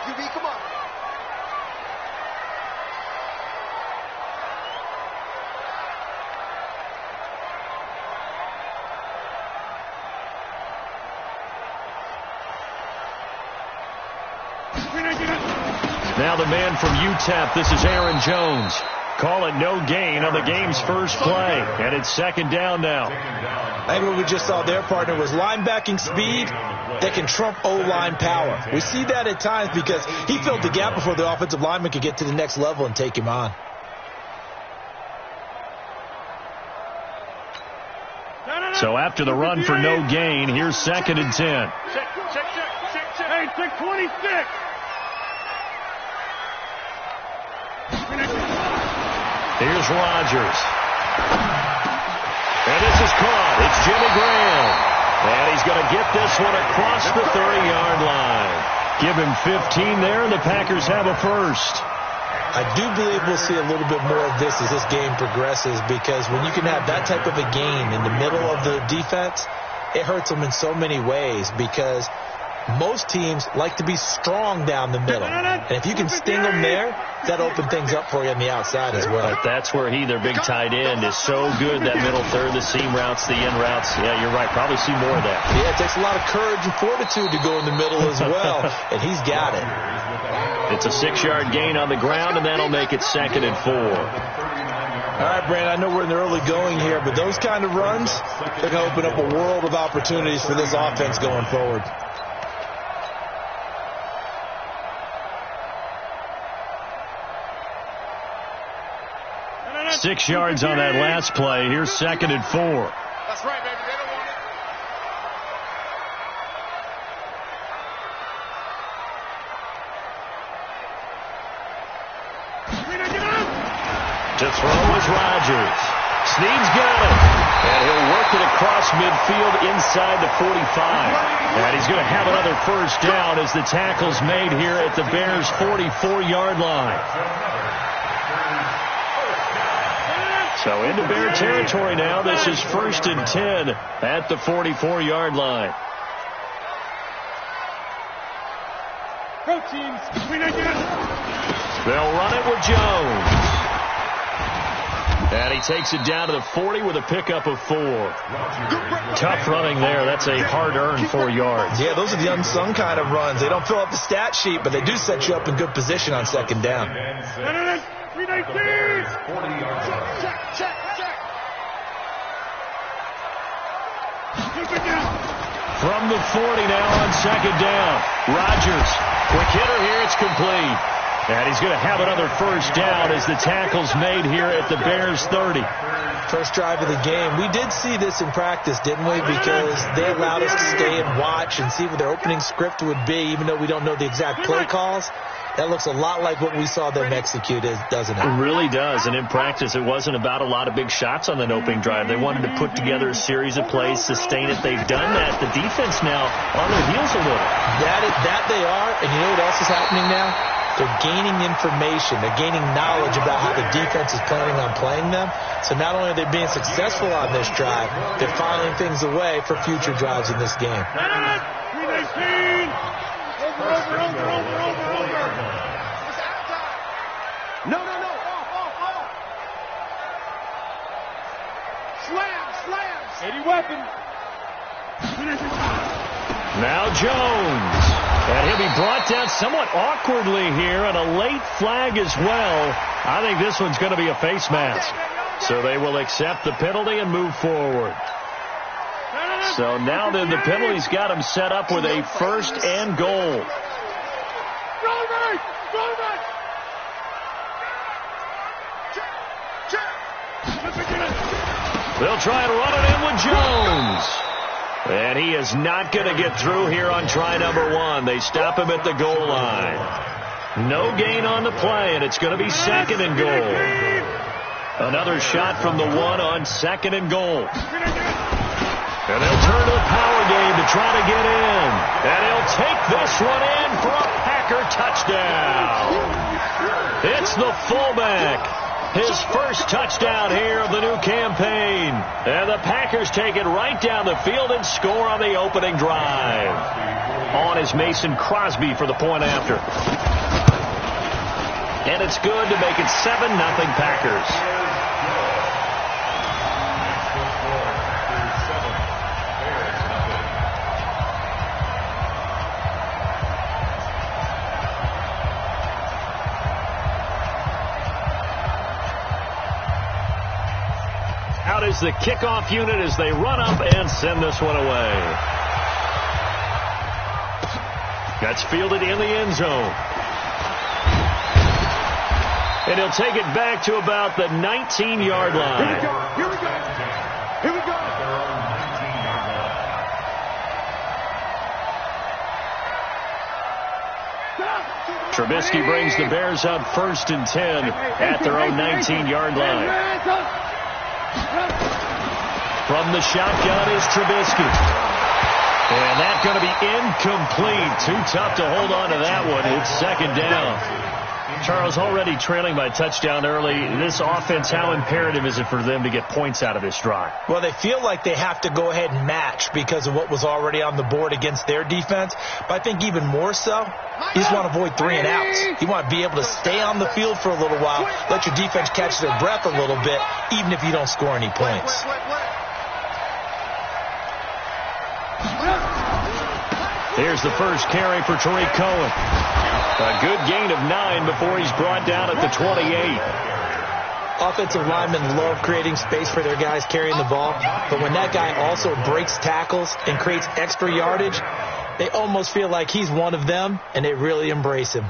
QB, come on. Now the man from UTEP, this is Aaron Jones. Call it no gain on the game's first play. And it's second down now. I think what we just saw there, partner, was linebacking speed that can trump O-line power. We see that at times because he filled the gap before the offensive lineman could get to the next level and take him on. So after the run for no gain, here's second and 10. Hey, 626. Here's Rodgers. And this is caught. It's Jimmy Graham. And he's going to get this one across the 30-yard line. Give him 15 there, and the Packers have a first. I do believe we'll see a little bit more of this as this game progresses, because when you can have that type of a gain in the middle of the defense, it hurts them in so many ways, because most teams like to be strong down the middle. And if you can sting them there, that opens things up for you on the outside as well. But that's where their big tight end, is so good, that middle third, the seam routes, the in routes. Yeah, you're right. Probably see more of that. Yeah, it takes a lot of courage and fortitude to go in the middle as well, and he's got it. It's a 6-yard gain on the ground, and that'll make it second and 4. All right, Brandon, I know we're in the early going here, but those kind of runs, they're going to open up a world of opportunities for this offense going forward. Six yards on that last play. Here's second and 4. That's right, baby. They don't want it. To throw is Rodgers. Snead's got it. And he'll work it across midfield inside the 45. And he's going to have another first down as the tackle's made here at the Bears' 44-yard line. So into Bear territory now. This is first and 10 at the 44-yard line. Go teams. They'll run it with Jones. And he takes it down to the 40 with a pickup of 4. Tough running there. That's a hard-earned 4 yards. Yeah, those are the unsung kind of runs. They don't fill up the stat sheet, but they do set you up in good position on second down. 319. From the 40 now on second down. Rodgers, quick hitter here. It's complete. And he's going to have another first down as the tackle's made here at the Bears' 30. First drive of the game. We did see this in practice, didn't we? Because they allowed us to stay and watch and see what their opening script would be, even though we don't know the exact play calls. That looks a lot like what we saw them execute, doesn't it? It really does. And in practice, it wasn't about a lot of big shots on that opening drive. They wanted to put together a series of plays, sustain it. They've done that. The defense now on their heels a little. That they are. And you know what else is happening now? They're gaining information. They're gaining knowledge about how the defense is planning on playing them. So not only are they being successful on this drive, they're filing things away for future drives in this game. 319. Over. No. Off. Slams. 80 weapons. Now Jones. And he'll be brought down somewhat awkwardly here, and a late flag as well. I think this one's going to be a face mask. So they will accept the penalty and move forward. So now then the penalty's got him set up with a first and goal. They'll try and run it in with Jones. And he is not going to get through here on try number 1. They stop him at the goal line. No gain on the play, and it's going to be second and goal. Another shot from the 1 on second and goal. And they'll turn to the power game to try to get in. And he'll take this one in for a Packer touchdown. It's the fullback, His first touchdown here of the new campaign. And the Packers take it right down the field and score on the opening drive. On is Mason Crosby for the point after. And it's good to make it 7-0 Packers. Out is the kickoff unit as they run up and send this one away. That's fielded in the end zone. And he'll take it back to about the 19-yard line. Here we go. Here we go. Here we go. Trubisky brings the Bears up 1st and 10 at their own 19-yard line. From the shotgun is Trubisky. And that's going to be incomplete. Too tough to hold on to that one. It's 2nd down. Charles, already trailing by touchdown early. This offense, how imperative is it for them to get points out of this drive? Well, they feel like they have to go ahead and match because of what was already on the board against their defense. But I think even more so, you just want to avoid 3 and outs. You want to be able to stay on the field for a little while, let your defense catch their breath a little bit, even if you don't score any points. Here's the first carry for Tariq Cohen. A good gain of 9 before he's brought down at the 28. Offensive linemen love creating space for their guys carrying the ball, but when that guy also breaks tackles and creates extra yardage, they almost feel like he's one of them, and they really embrace him.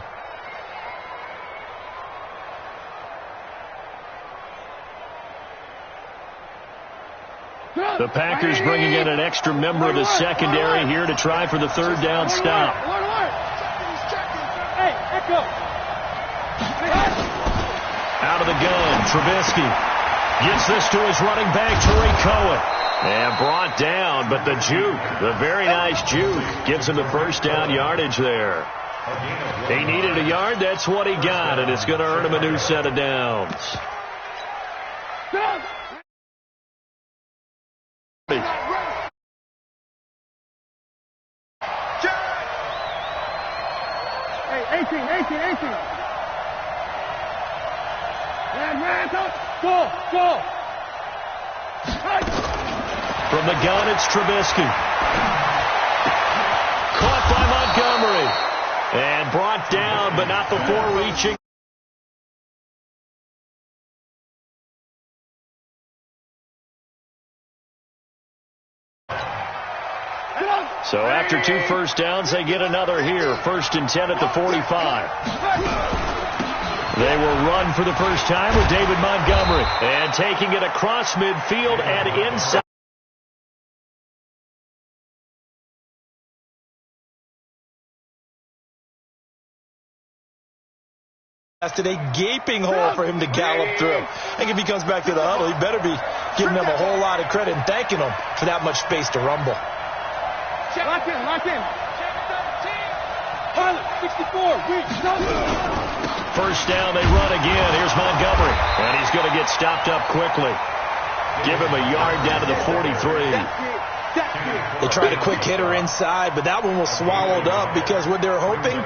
The Packers bringing in an extra member of the secondary here to try for the 3rd down stop. Out of the gun, Trubisky gets this to his running back, Tariq Cohen. And brought down, but the juke, the very nice juke, gives him the 1st down yardage there. He needed a yard, that's what he got, and it's going to earn him a new set of downs. Hey, 18. Man, go. From the gun, it's Trubisky. Caught by Montgomery. And brought down, but not before reaching. So after 2 first downs, they get another here. 1st and 10 at the 45. They will run for the first time with David Montgomery. And taking it across midfield and inside. A gaping hole for him to gallop through. I think if he comes back to the huddle, he better be giving them a whole lot of credit and thanking them for that much space to rumble. Lock in. 64. First down, they run again. Here's Montgomery. And he's going to get stopped up quickly. Give him a yard down to the 43. They tried a quick hitter inside, but that one was swallowed up because what they're hoping,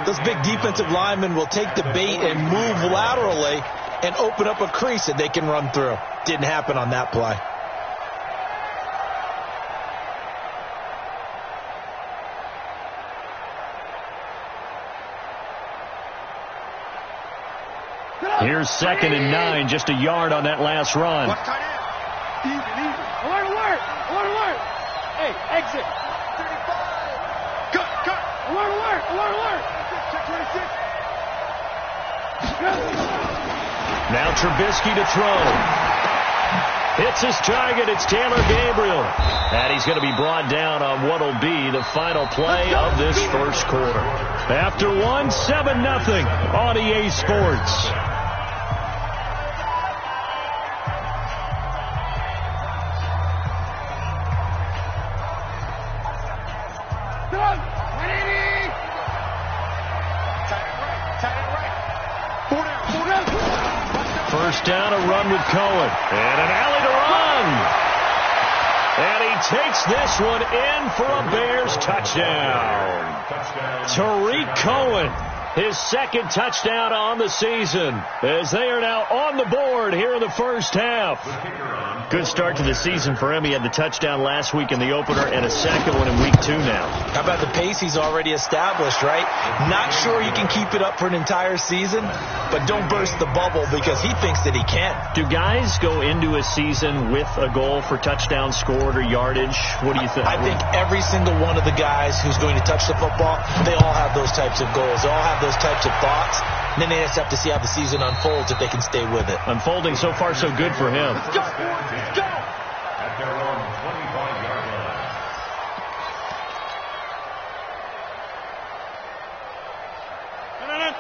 those big defensive linemen will take the bait and move laterally and open up a crease that they can run through. Didn't happen on that play. Here's 2nd and 9, just a yard on that last run. Alert. Hey, exit. Cut. Alert. Now Trubisky to throw. Hits his target. It's Taylor Gabriel. And he's going to be brought down on what will be the final play of this first quarter. After 7-0 on EA Sports. first down, a run with Cohen. And an alley to run. And he takes this one in for a Bears touchdown. Tariq Cohen, his second touchdown on the season, as they are now on the board here in the first half. Good start to the season for him. He had the touchdown last week in the opener and a second one in week 2 now. How about the pace he's already established, right? Not sure he can keep it up for an entire season, but don't burst the bubble because he thinks that he can. Do guys go into a season with a goal for touchdown scored or yardage? What do you think? I think every single one of the guys who's going to touch the football, they all have those types of goals. They all have those types of thoughts. And then they just have to see how the season unfolds if they can stay with it. Unfolding so far so good for him. Let's go. At their own 25-yard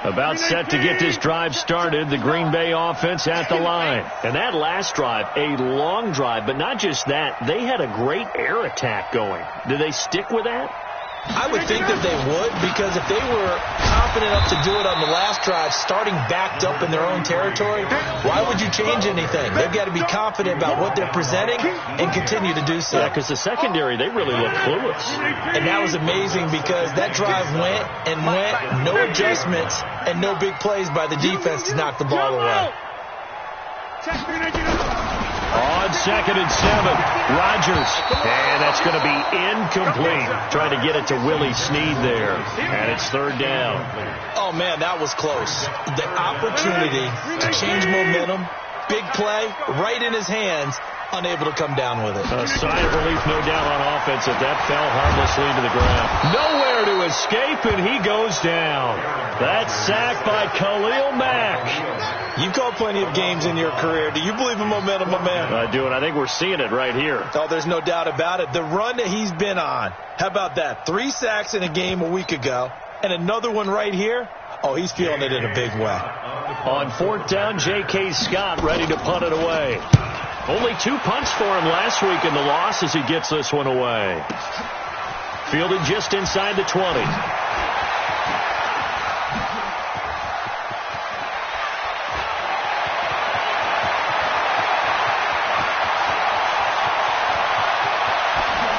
line. About set to get this drive started, the Green Bay offense at the line. And that last drive, a long drive, but not just that, they had a great air attack going. Do they stick with that? I would think that they would, because if they were confident enough to do it on the last drive, starting backed up in their own territory, why would you change anything? They've got to be confident about what they're presenting and continue to do so. Yeah, because the secondary, they really look clueless. And that was amazing because that drive went and went, no adjustments and no big plays by the defense to knock the ball away. On 2nd and 7, Rodgers. And that's going to be incomplete. Trying to get it to Willie Snead there. And it's 3rd down. Oh, man, that was close. The opportunity to change momentum, big play, right in his hands, unable to come down with it. A sigh of relief, no doubt, on offense if that fell harmlessly to the ground. Nowhere to escape, and he goes down. That's sacked by Khalil Mack. You've called plenty of games in your career. Do you believe in momentum, my man? I do, and I think we're seeing it right here. Oh, there's no doubt about it. The run that he's been on, how about that? 3 sacks in a game a week ago, and another one right here. Oh, he's feeling it in a big way. On 4th down, J.K. Scott ready to punt it away. Only 2 punts for him last week in the loss as he gets this one away. Fielded just inside the 20.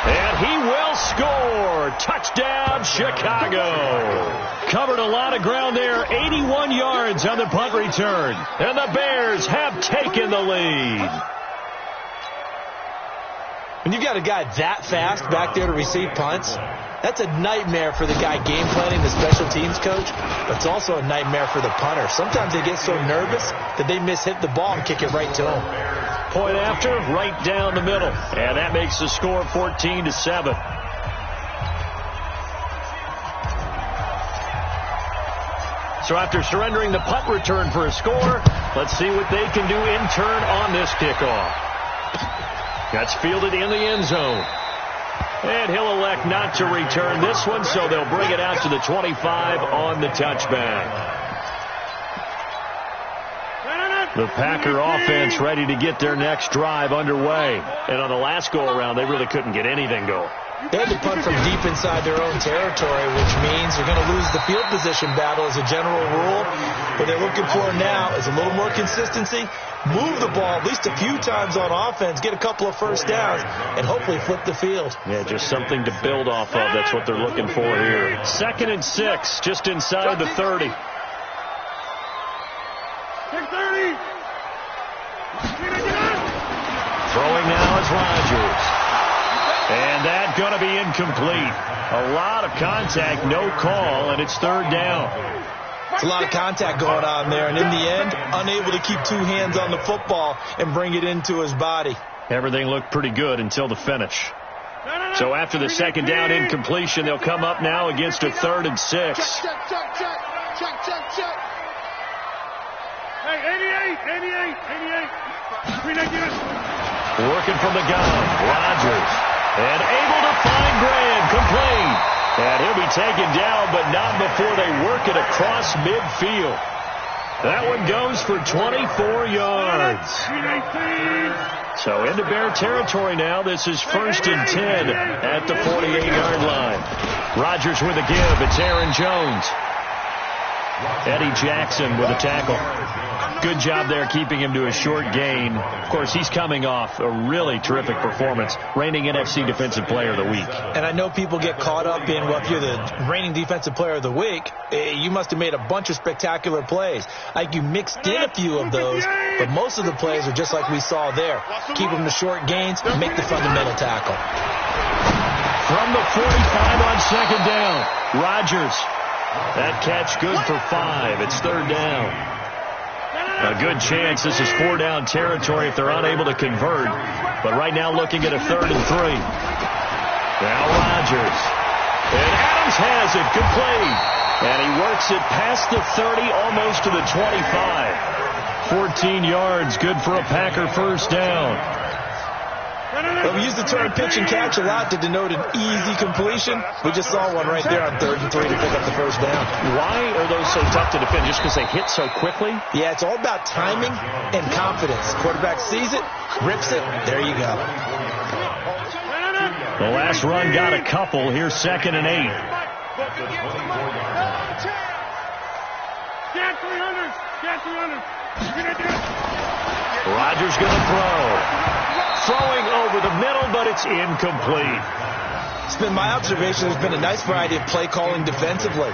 And he will score. Touchdown, Chicago. Covered a lot of ground there. 81 yards on the punt return. And the Bears have taken the lead. When you've got a guy that fast back there to receive punts, that's a nightmare for the guy game planning, the special teams coach, but it's also a nightmare for the punter. Sometimes they get so nervous that they hit the ball and kick it right to them. Point after, right down the middle. And that makes the score 14-7. So after surrendering the punt return for a score, let's see what they can do in turn on this kickoff. That's fielded in the end zone. And he'll elect not to return this one, so they'll bring it out to the 25 on the touchback. The Packer offense ready to get their next drive underway. And on the last go-around, they really couldn't get anything going. They had to punt from deep inside their own territory, which means they're going to lose the field position battle as a general rule. What they're looking for now is a little more consistency, move the ball at least a few times on offense, get a couple of first downs, and hopefully flip the field. Yeah, just something to build off of. That's what they're looking for here. 2nd and 6, just inside the 30. Throwing now is Rodgers. And that's going to be incomplete. A lot of contact, no call, and it's 3rd down. It's a lot of contact going on there, and in the end, unable to keep 2 hands on the football and bring it into his body. Everything looked pretty good until the finish. So after the 2nd down incompletion, they'll come up now against a 3rd and 6. Check. Hey, 88. Working from the gun, Rodgers. And able to find Graham, complete. And he'll be taken down, but not before they work it across midfield. That one goes for 24 yards. So into Bear territory now. This is 1st and 10 at the 48-yard line. Rodgers with a give. It's Aaron Jones. Eddie Jackson with a tackle. Good job there keeping him to a short gain. Of course, he's coming off a really terrific performance, reigning NFC Defensive Player of the Week. And I know people get caught up in, well, if you're the reigning Defensive Player of the Week, you must have made a bunch of spectacular plays. Like you mixed in a few of those, but most of the plays are just like we saw there. Keep them to short gains, make the fundamental tackle. From the 45 on second down, Rodgers. That catch good for 5. It's third down. A good chance this is 4-down territory if they're unable to convert. But right now looking at a 3rd and 3. Now Rodgers. And Adams has it. Good play. And he works it past the 30, almost to the 25. 14 yards. Good for a Packer first down. Well, we use the term pitch and catch a lot to denote an easy completion. We just saw one right there on 3rd and 3 to pick up the first down. Why are those so tough to defend? Just because they hit so quickly? Yeah, it's all about timing and confidence. Quarterback sees it, rips it, there you go. The last run got a couple. Here's 2nd and 8. Rodgers going to throw. Throwing over the middle, but it's incomplete. It's been my observation there's been a nice variety of play calling defensively.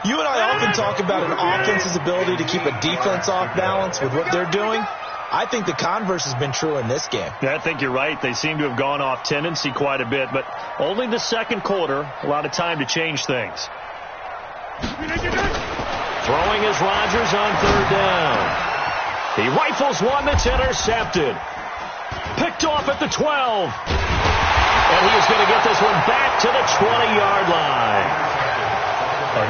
You and I often talk about an offense's ability to keep a defense off balance with what they're doing. I think the converse has been true in this game. Yeah, I think you're right. They seem to have gone off tendency quite a bit, but only the second quarter, a lot of time to change things. Throwing is Rodgers on 3rd down. He rifles one that's intercepted. Picked off at the 12. And he is going to get this one back to the 20-yard line.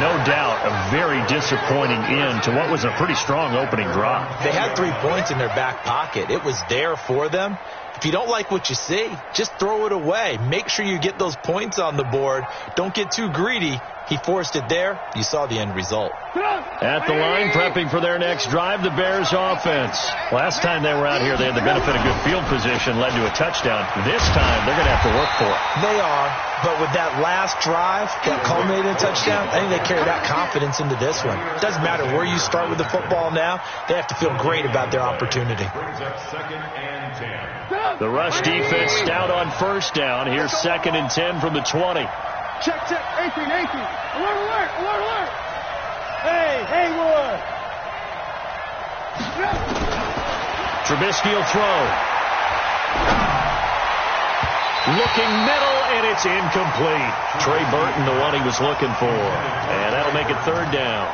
No doubt a very disappointing end to what was a pretty strong opening drive. They had 3 points in their back pocket. It was there for them. If you don't like what you see, just throw it away. Make sure you get those points on the board. Don't get too greedy. He forced it there. You saw the end result. At the line, prepping for their next drive, the Bears offense. Last time they were out here, they had the benefit of good field position, led to a touchdown. This time, they're going to have to work for it. They are, but with that last drive that culminated in a touchdown, I think they carry that confidence into this one. It doesn't matter where you start with the football now. They have to feel great about their opportunity. The rush defense stout on first down. Here's 2nd and 10 from the 20. Check, 18. Alert. Hey, Haywood. Trubisky will throw. Looking middle, and it's incomplete. Trey Burton, the one he was looking for. And that'll make it 3rd down.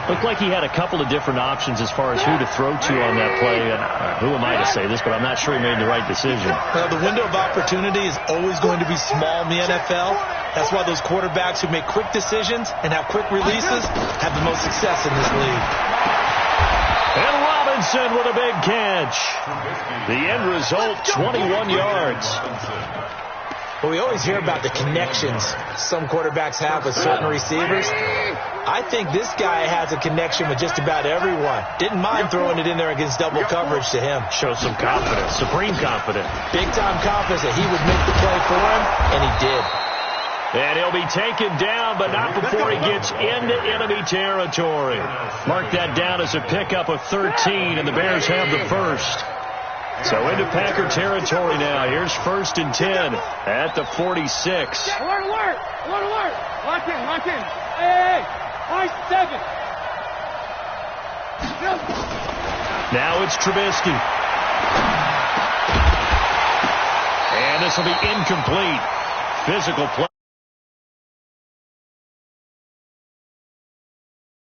Looked like he had a couple of different options as far as who to throw to on that play. And who am I to say this, but I'm not sure he made the right decision. Well, the window of opportunity is always going to be small in the NFL. That's why those quarterbacks who make quick decisions and have quick releases have the most success in this league. And Robinson with a big catch. The end result, 21 yards. Well, we always hear about the connections some quarterbacks have with certain receivers. I think this guy has a connection with just about everyone. Didn't mind throwing it in there against double coverage to him. Shows some confidence, supreme confidence. Big-time confidence that he would make the play for him, and he did. And he'll be taken down, but not before he gets into enemy territory. Mark that down as a pickup of 13, and the Bears have the first. So into Packer territory now. Here's 1st and 10 at the 46. Alert. Lock in. Hey. 7. Now it's Trubisky. And this will be incomplete. Physical play